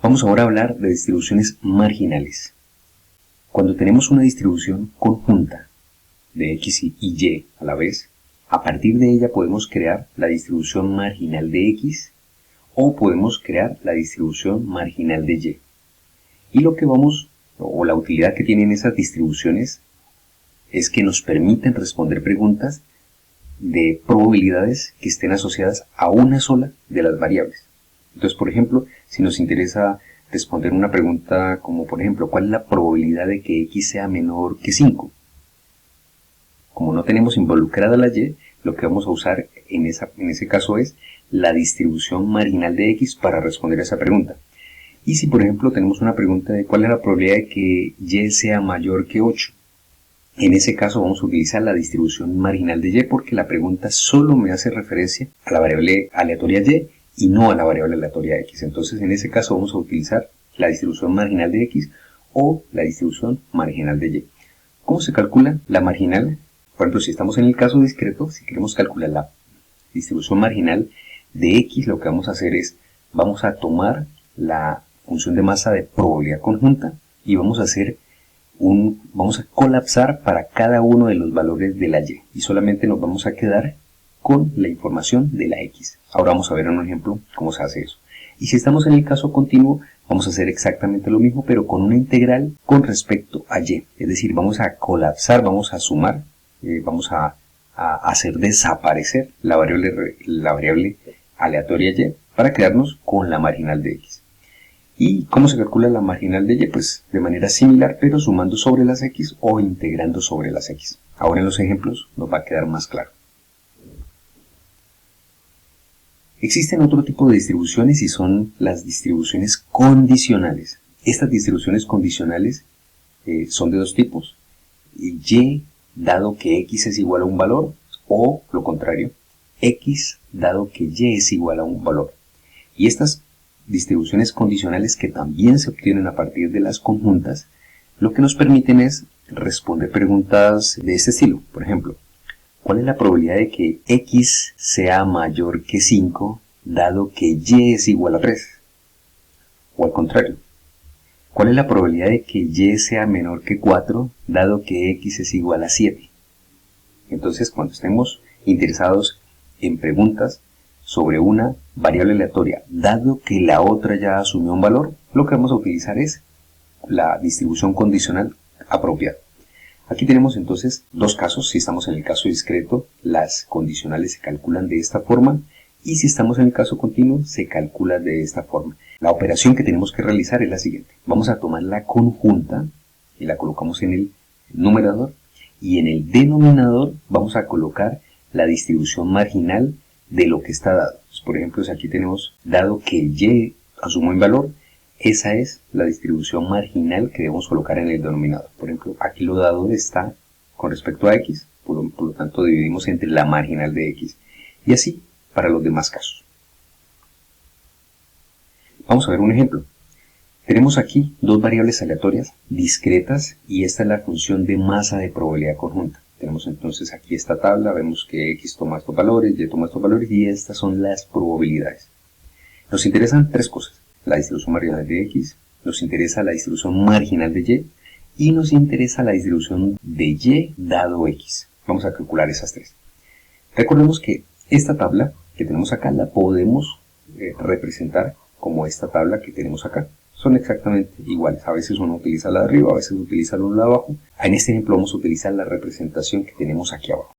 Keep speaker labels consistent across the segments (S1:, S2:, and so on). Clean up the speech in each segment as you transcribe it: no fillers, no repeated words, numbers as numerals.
S1: Vamos ahora a hablar de distribuciones marginales. Cuando tenemos una distribución conjunta de X y Y a la vez, a partir de ella podemos crear la distribución marginal de X o podemos crear la distribución marginal de Y. Y la utilidad que tienen esas distribuciones es que nos permiten responder preguntas de probabilidades que estén asociadas a una sola de las variables. Entonces, por ejemplo, si nos interesa responder una pregunta como, por ejemplo, ¿cuál es la probabilidad de que X sea menor que 5? Como no tenemos involucrada la Y, lo que vamos a usar en ese caso es la distribución marginal de X para responder a esa pregunta. Y si, por ejemplo, tenemos una pregunta de cuál es la probabilidad de que Y sea mayor que 8, en ese caso vamos a utilizar la distribución marginal de Y porque la pregunta solo me hace referencia a la variable aleatoria Y y no a la variable aleatoria X. Entonces, en ese caso vamos a utilizar la distribución marginal de X o la distribución marginal de Y. ¿Cómo se calcula la marginal? Por ejemplo, si estamos en el caso discreto, si queremos calcular la distribución marginal de X, lo que vamos a hacer es, vamos a tomar la función de masa de probabilidad conjunta y vamos a colapsar para cada uno de los valores de la Y y solamente nos vamos a quedar con la información de la X. Ahora vamos a ver en un ejemplo cómo se hace eso. Y si estamos en el caso continuo, vamos a hacer exactamente lo mismo, pero con una integral con respecto a Y. Es decir, vamos a colapsar, vamos a sumar, vamos a hacer desaparecer la variable aleatoria Y para quedarnos con la marginal de X. ¿Y cómo se calcula la marginal de Y? Pues de manera similar, pero sumando sobre las X o integrando sobre las X. Ahora en los ejemplos nos va a quedar más claro. Existen otro tipo de distribuciones y son las distribuciones condicionales. Estas distribuciones condicionales son de dos tipos. Y dado que X es igual a un valor, o lo contrario, X dado que Y es igual a un valor. Y estas distribuciones condicionales, que también se obtienen a partir de las conjuntas, lo que nos permiten es responder preguntas de este estilo. Por ejemplo, ¿cuál es la probabilidad de que X sea mayor que 5 dado que Y es igual a 3? O al contrario, ¿cuál es la probabilidad de que Y sea menor que 4 dado que X es igual a 7? Entonces, cuando estemos interesados en preguntas sobre una variable aleatoria, dado que la otra ya asumió un valor, lo que vamos a utilizar es la distribución condicional apropiada. Aquí tenemos entonces dos casos. Si estamos en el caso discreto, las condicionales se calculan de esta forma, y si estamos en el caso continuo, se calcula de esta forma. La operación que tenemos que realizar es la siguiente. Vamos a tomar la conjunta y la colocamos en el numerador, y en el denominador vamos a colocar la distribución marginal de lo que está dado. Por ejemplo, si aquí tenemos dado que Y asume un valor, esa es la distribución marginal que debemos colocar en el denominador. Por ejemplo, aquí lo dado está con respecto a X, por lo tanto dividimos entre la marginal de X. Y así para los demás casos. Vamos a ver un ejemplo. Tenemos aquí dos variables aleatorias discretas y esta es la función de masa de probabilidad conjunta. Tenemos entonces aquí esta tabla, vemos que X toma estos valores, Y toma estos valores y estas son las probabilidades. Nos interesan tres cosas: la distribución marginal de X, nos interesa la distribución marginal de Y y nos interesa la distribución de Y dado X. Vamos a calcular esas tres. Recordemos que esta tabla que tenemos acá la podemos representar como esta tabla que tenemos acá. Son exactamente iguales. A veces uno utiliza la de arriba, a veces utiliza la de abajo. En este ejemplo vamos a utilizar la representación que tenemos aquí abajo.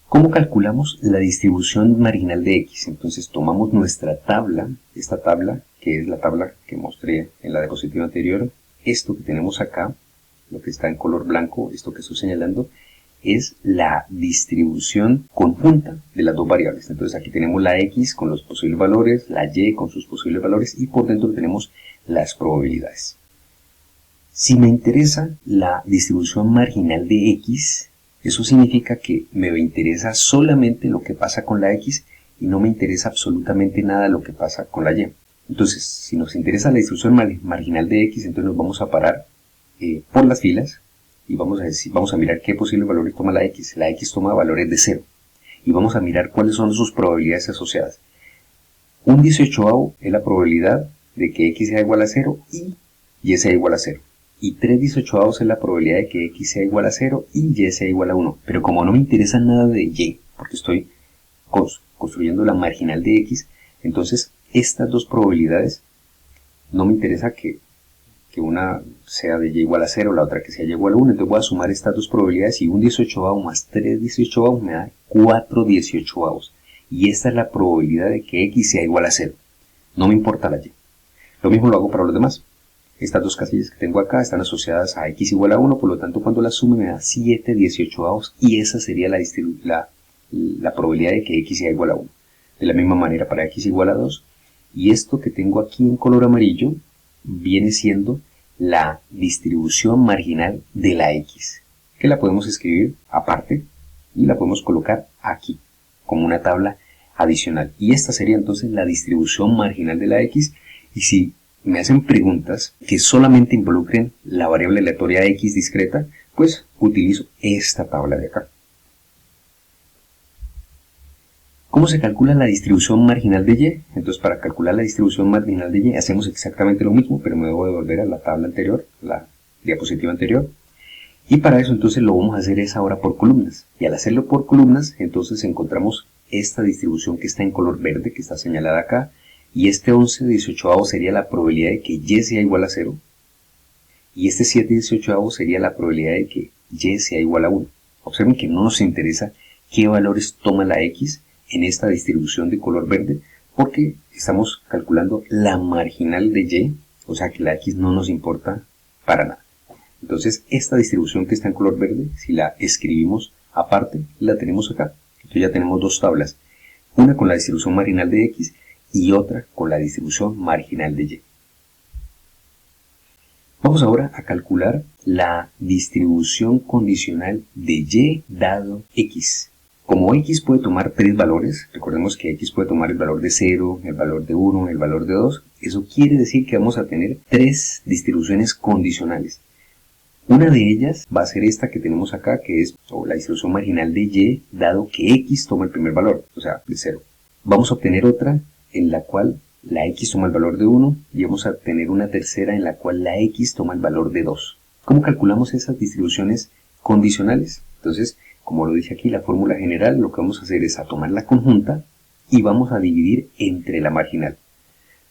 S1: ¿Cómo calculamos la distribución marginal de X? Entonces tomamos nuestra tabla, esta tabla, que es la tabla que mostré en la diapositiva anterior. Esto que tenemos acá, lo que está en color blanco, esto que estoy señalando, es la distribución conjunta de las dos variables. Entonces aquí tenemos la X con los posibles valores, la Y con sus posibles valores y por dentro tenemos las probabilidades. Si me interesa la distribución marginal de X, eso significa que me interesa solamente lo que pasa con la X y no me interesa absolutamente nada lo que pasa con la Y. Entonces, si nos interesa la distribución marginal de X, entonces nos vamos a parar por las filas y vamos a mirar qué posibles valores toma la X. La X toma valores de 0 y vamos a mirar cuáles son sus probabilidades asociadas. Un 18avo es la probabilidad de que x sea igual a 0 y y sea igual a 0. Y 3 18avos es la probabilidad de que x sea igual a 0 y y sea igual a 1. Pero como no me interesa nada de y, porque estoy construyendo la marginal de x, entonces estas dos probabilidades no me interesa que una sea de y igual a 0, la otra que sea y igual a 1. Entonces voy a sumar estas dos probabilidades y un 18avo más 3 18avos me da 4 18avos. Y esta es la probabilidad de que x sea igual a 0. No me importa la y. Lo mismo lo hago para los demás. Estas dos casillas que tengo acá están asociadas a x igual a 1, por lo tanto cuando las sume me da 7 18avos y esa sería la probabilidad de que x sea igual a 1. De la misma manera para x igual a 2. Y esto que tengo aquí en color amarillo viene siendo la distribución marginal de la x, que la podemos escribir aparte y la podemos colocar aquí como una tabla adicional. Y esta sería entonces la distribución marginal de la x. Y si me hacen preguntas que solamente involucren la variable aleatoria x discreta, pues utilizo esta tabla de acá. ¿Cómo se calcula la distribución marginal de y? Entonces para calcular la distribución marginal de y hacemos exactamente lo mismo, pero me debo devolver a la tabla anterior, la diapositiva anterior. Y para eso entonces lo vamos a hacer es ahora por columnas. Y al hacerlo por columnas, entonces encontramos esta distribución que está en color verde, que está señalada acá. Y este 11 18avos sería la probabilidad de que y sea igual a 0. Y este 7 18avos sería la probabilidad de que y sea igual a 1. Observen que no nos interesa qué valores toma la x en esta distribución de color verde, porque estamos calculando la marginal de y, o sea que la x no nos importa para nada. Entonces esta distribución que está en color verde, si la escribimos aparte, la tenemos acá. Entonces ya tenemos dos tablas, una con la distribución marginal de x y otra con la distribución marginal de y. Vamos ahora a calcular la distribución condicional de y dado x. Como x puede tomar tres valores, recordemos que x puede tomar el valor de 0, el valor de 1, el valor de 2, eso quiere decir que vamos a tener tres distribuciones condicionales. Una de ellas va a ser esta que tenemos acá, que es la distribución marginal de y dado que x toma el primer valor, o sea, de 0. Vamos a obtener otra en la cual la x toma el valor de 1 y vamos a obtener una tercera en la cual la x toma el valor de 2. ¿Cómo calculamos esas distribuciones condicionales? Entonces, como lo dije aquí, la fórmula general, lo que vamos a hacer es a tomar la conjunta y vamos a dividir entre la marginal.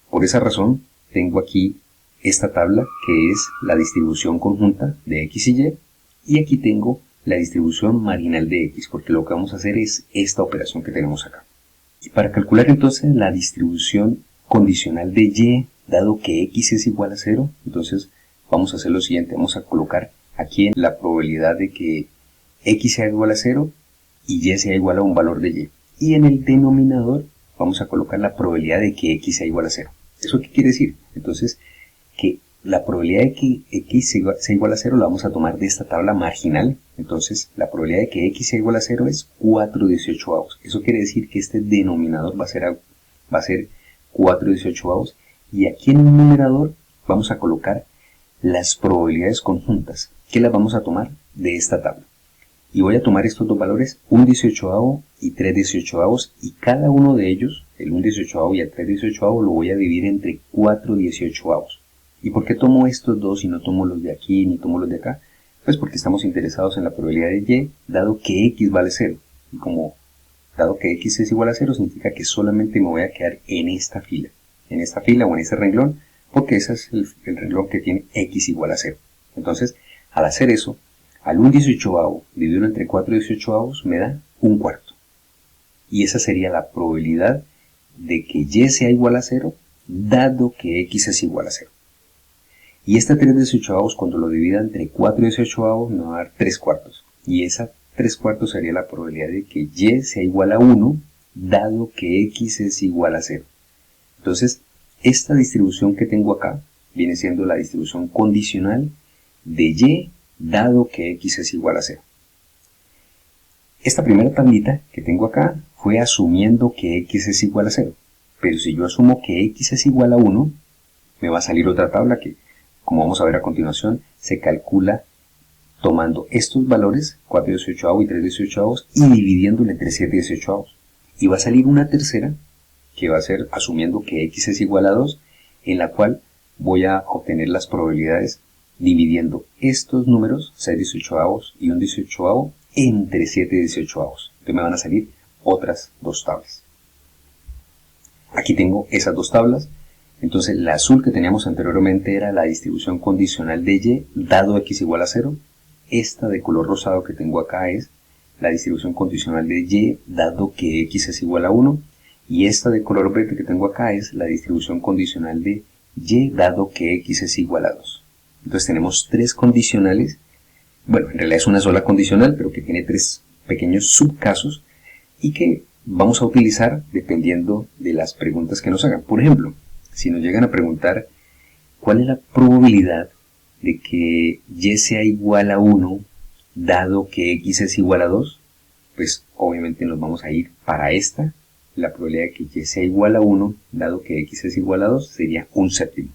S1: Por esa razón, tengo aquí esta tabla que es la distribución conjunta de x y aquí tengo la distribución marginal de x, porque lo que vamos a hacer es esta operación que tenemos acá. Y para calcular entonces la distribución condicional de y, dado que x es igual a 0, entonces vamos a hacer lo siguiente, vamos a colocar aquí la probabilidad de que x sea igual a 0 y y sea igual a un valor de y. Y en el denominador vamos a colocar la probabilidad de que x sea igual a 0. ¿Eso qué quiere decir? Entonces, que la probabilidad de que x sea igual a 0 la vamos a tomar de esta tabla marginal. Entonces, la probabilidad de que x sea igual a 0 es 4 18avos. Eso quiere decir que este denominador va a ser 4 18avos. Y aquí en el numerador vamos a colocar las probabilidades conjuntas, que las vamos a tomar de esta tabla. Y voy a tomar estos dos valores, un 18avo y 3 18avos, y cada uno de ellos, el 1 18avo y el 3 18avo, lo voy a dividir entre 4 18avos. ¿Y por qué tomo estos dos y no tomo los de aquí ni tomo los de acá? Pues porque estamos interesados en la probabilidad de y, dado que x vale 0. Y como dado que x es igual a 0, significa que solamente me voy a quedar en esta fila o en este renglón, porque ese es el renglón que tiene x igual a 0. Entonces, al hacer eso, al 1 18avo dividido entre 4 18avos me da 1/4. Y esa sería la probabilidad de que y sea igual a 0, dado que x es igual a 0. Y este 3 18avos, cuando lo divida entre 4 18avos, me va a dar 3/4. Y esa 3/4 sería la probabilidad de que y sea igual a 1, dado que x es igual a 0. Entonces, esta distribución que tengo acá viene siendo la distribución condicional de y, dado que x es igual a 0. Esta primera tablita que tengo acá fue asumiendo que x es igual a 0. Pero si yo asumo que x es igual a 1, me va a salir otra tabla que, como vamos a ver a continuación, se calcula tomando estos valores, 4 18avos y 3 18avos, y dividiéndole entre 7 18avos. Y va a salir una tercera que va a ser asumiendo que x es igual a 2, en la cual voy a obtener las probabilidades dividiendo estos números, 6/18 y 1/18, entre 7/18. Entonces me van a salir otras dos tablas. Aquí tengo esas dos tablas. Entonces la azul que teníamos anteriormente era la distribución condicional de y dado x igual a 0. Esta de color rosado que tengo acá es la distribución condicional de y dado que x es igual a 1. Y esta de color verde que tengo acá es la distribución condicional de y dado que x es igual a 2. Entonces tenemos tres condicionales. Bueno, en realidad es una sola condicional, pero que tiene tres pequeños subcasos y que vamos a utilizar dependiendo de las preguntas que nos hagan. Por ejemplo, si nos llegan a preguntar cuál es la probabilidad de que y sea igual a 1 dado que x es igual a 2, pues obviamente nos vamos a ir para esta. La probabilidad de que y sea igual a 1 dado que x es igual a 2 sería 1/7.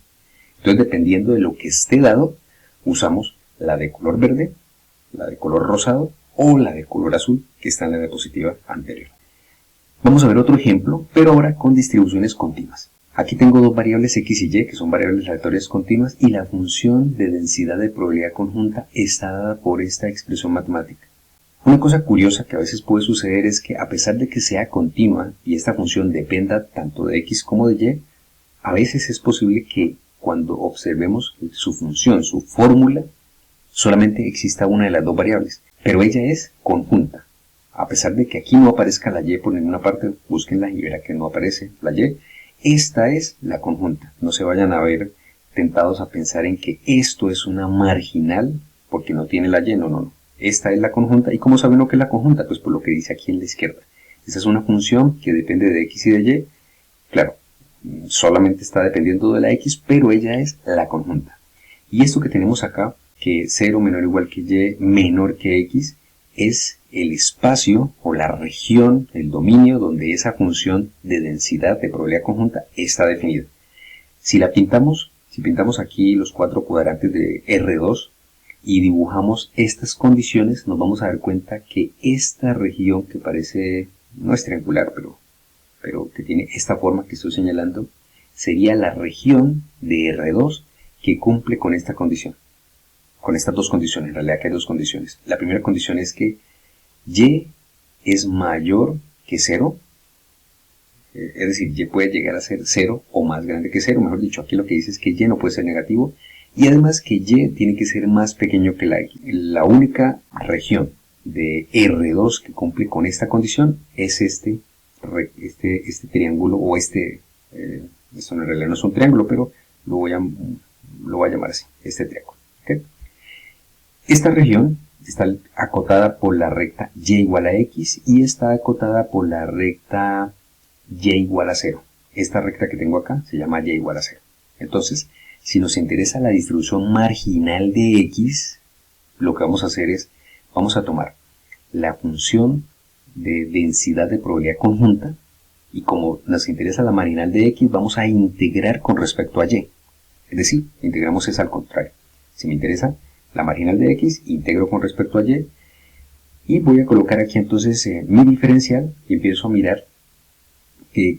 S1: Entonces, dependiendo de lo que esté dado, usamos la de color verde, la de color rosado o la de color azul que está en la diapositiva anterior. Vamos a ver otro ejemplo, pero ahora con distribuciones continuas. Aquí tengo dos variables x y y, que son variables aleatorias continuas, y la función de densidad de probabilidad conjunta está dada por esta expresión matemática. Una cosa curiosa que a veces puede suceder es que a pesar de que sea continua y esta función dependa tanto de x como de y, a veces es posible que cuando observemos su función, su fórmula, solamente exista una de las dos variables, pero ella es conjunta. A pesar de que aquí no aparezca la y por ninguna parte, búsquenla y verá que no aparece la y. Esta es la conjunta. No se vayan a ver tentados a pensar en que esto es una marginal porque no tiene la y. No. Esta es la conjunta. ¿Y cómo saben lo que es la conjunta? Pues por lo que dice aquí en la izquierda. Esta es una función que depende de x y de y. Claro, solamente está dependiendo de la x, pero ella es la conjunta. Y esto que tenemos acá, que 0 menor o igual que y menor que x, es el espacio o la región, el dominio donde esa función de densidad de probabilidad conjunta está definida. Si pintamos aquí los cuatro cuadrantes de R2 y dibujamos estas condiciones, nos vamos a dar cuenta que esta región que parece, no es triangular, pero que tiene esta forma que estoy señalando, sería la región de R2 que cumple con esta condición. Con estas dos condiciones, en realidad que hay dos condiciones. La primera condición es que y es mayor que 0, es decir, y puede llegar a ser 0 o más grande que 0, mejor dicho, aquí lo que dice es que y no puede ser negativo, y además que y tiene que ser más pequeño que la x. La única región de R2 que cumple con esta condición es este triángulo, o esto en realidad no es un triángulo, pero lo voy a llamar así, este triángulo. ¿Okay? Esta región está acotada por la recta y igual a x y está acotada por la recta y igual a 0. Esta recta que tengo acá se llama y igual a 0. Entonces, si nos interesa la distribución marginal de x, lo que vamos a hacer es, vamos a tomar la función de densidad de probabilidad conjunta y como nos interesa la marginal de x, vamos a integrar con respecto a y. Es decir, integramos es al contrario. Si me interesa la marginal de x, integro con respecto a y, y voy a colocar aquí entonces mi diferencial y empiezo a mirar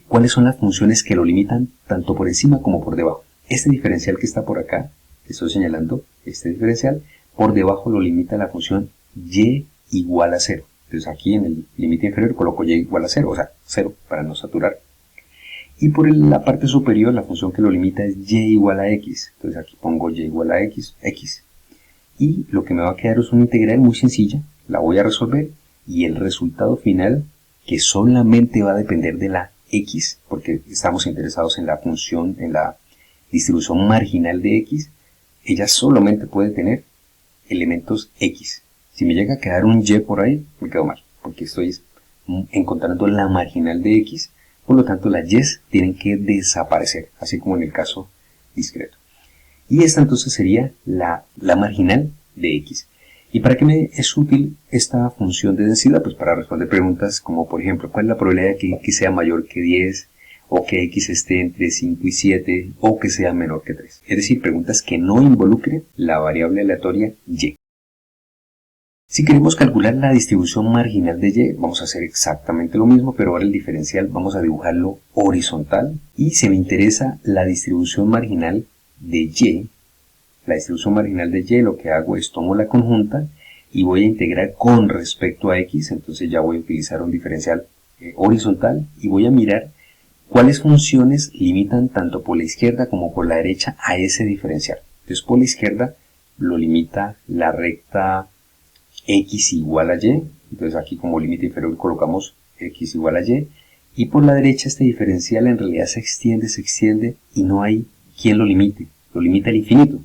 S1: cuáles son las funciones que lo limitan tanto por encima como por debajo. Este diferencial que está por acá, que estoy señalando, este diferencial, por debajo lo limita la función y igual a 0. Entonces aquí en el límite inferior coloco y igual a 0, o sea, 0 para no saturar. Y por la parte superior la función que lo limita es y igual a x. Entonces aquí pongo y igual a x. Y lo que me va a quedar es una integral muy sencilla, la voy a resolver y el resultado final, que solamente va a depender de la x, porque estamos interesados en la función, en la distribución marginal de x, ella solamente puede tener elementos x. Si me llega a quedar un y por ahí, me quedo mal, porque estoy encontrando la marginal de x, por lo tanto las y tienen que desaparecer, así como en el caso discreto. Y esta entonces sería la marginal de x. ¿Y para qué me es útil esta función de densidad? Pues para responder preguntas como, por ejemplo, ¿cuál es la probabilidad de que x sea mayor que 10? O que x esté entre 5 y 7, o que sea menor que 3. Es decir, preguntas que no involucren la variable aleatoria y. Si queremos calcular la distribución marginal de y, vamos a hacer exactamente lo mismo, pero ahora el diferencial vamos a dibujarlo horizontal. Y si me interesa la distribución marginal de y, lo que hago es tomo la conjunta y voy a integrar con respecto a x, entonces ya voy a utilizar un diferencial horizontal y voy a mirar cuáles funciones limitan tanto por la izquierda como por la derecha a ese diferencial. Entonces por la izquierda lo limita la recta x igual a y, entonces aquí como límite inferior colocamos x igual a y, y por la derecha este diferencial en realidad se extiende y no hay quien lo limita el infinito.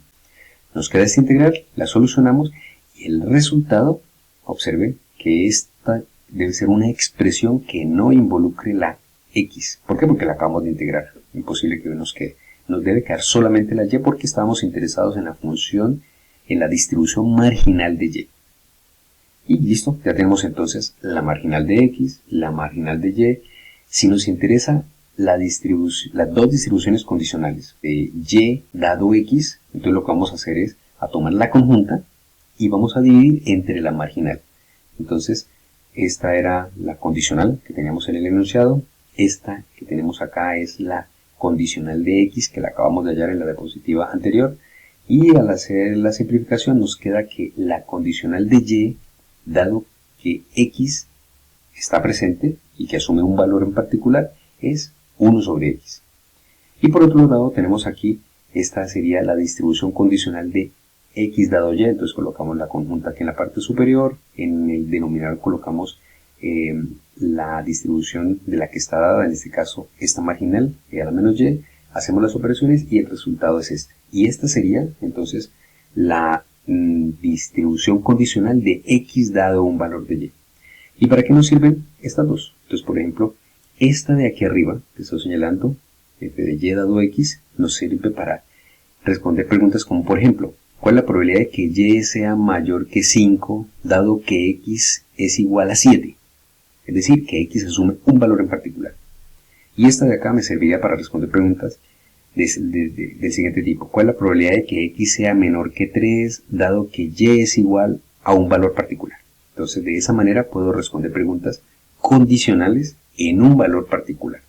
S1: Nos queda esta integral, la solucionamos y el resultado, observe que esta debe ser una expresión que no involucre la x. ¿Por qué? Porque la acabamos de integrar. Imposible que nos quede. Nos debe quedar solamente la y porque estábamos interesados en la función, en la distribución marginal de y. Y listo, ya tenemos entonces la marginal de x, la marginal de y. Si nos interesa las dos distribuciones condicionales de y dado x, entonces lo que vamos a hacer es a tomar la conjunta y vamos a dividir entre la marginal. Entonces, esta era la condicional que teníamos en el enunciado. Esta que tenemos acá es la condicional de x que la acabamos de hallar en la diapositiva anterior. Y al hacer la simplificación nos queda que la condicional de y, dado que x está presente y que asume un valor en particular, es 1 sobre x. Y por otro lado tenemos aquí, esta sería la distribución condicional de x dado y, entonces colocamos la conjunta aquí en la parte superior, en el denominador colocamos la distribución de la que está dada, en este caso esta marginal, a la menos y, hacemos las operaciones y el resultado es este. Y esta sería entonces la distribución condicional de x dado un valor de y. ¿Y para qué nos sirven estas dos? Entonces, por ejemplo, esta de aquí arriba, que estoy señalando, f de y dado x, nos sirve para responder preguntas como, por ejemplo, ¿cuál es la probabilidad de que y sea mayor que 5, dado que x es igual a 7? Es decir, que x asume un valor en particular. Y esta de acá me serviría para responder preguntas del siguiente tipo. ¿Cuál es la probabilidad de que x sea menor que 3, dado que y es igual a un valor particular? Entonces, de esa manera puedo responder preguntas condicionales en un valor particular.